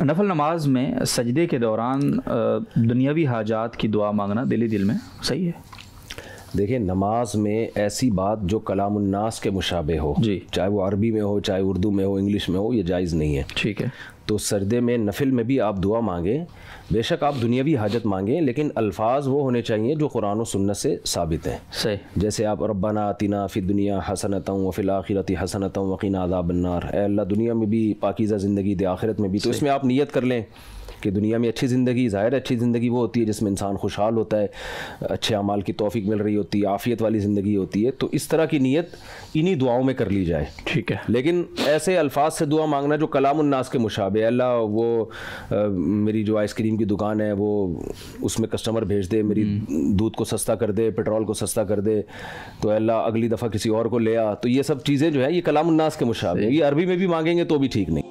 نفل نماز میں سجدے کے دوران دنیاوی حاجات کی دعا مانگنا دلی دل میں صحیح ہے؟ دیکھیں نماز میں ایسی بات جو کلام الناس کے مشابہ ہو، جی، چاہے وہ عربی میں ہو، چاہے اردو میں ہو، انگلش میں ہو، یہ جائز نہیں ہے. ٹھیک ہے. تو سجدے میں نفل میں بھی آپ دعا مانگیں، بے شک آپ دنیاوی حاجت مانگیں، لیکن الفاظ وہ ہونے چاہیے جو قرآن و سنت سے ثابت ہیں. صحیح. جیسے آپ ربنا آتنا فی الدنیا حسنۃ وفی الآخرۃ حسنۃ وقنا عذاب النار، اے اللہ دنیا میں بھی پاکیزہ زندگی دے، آخرت میں بھی. تو اس میں آپ نیت کر لیں کہ دنیا میں اچھی زندگی، ظاہر اچھی زندگی وہ ہوتی ہے جس میں انسان خوشحال ہوتا ہے، اچھے اعمال کی توفیق مل رہی ہوتی ہے، عافیت والی زندگی ہوتی ہے. تو اس طرح کی نیت انہی دعاؤں میں کر لی جائے. ٹھیک ہے. لیکن ایسے الفاظ سے دعا مانگنا جو کلام الناس کے مشابہ، اللہ وہ میری جو آئس کریم کی دکان ہے وہ اس میں کسٹمر بھیج دے، میری دودھ کو سستا کر دے، پیٹرول کو سستا کر دے، تو اللہ اگلی دفعہ کسی اور کو لے آ، تو یہ سب چیزیں جو ہے یہ کلام الناس کے مشابہ، یہ عربی میں بھی مانگیں گے تو بھی ٹھیک نہیں.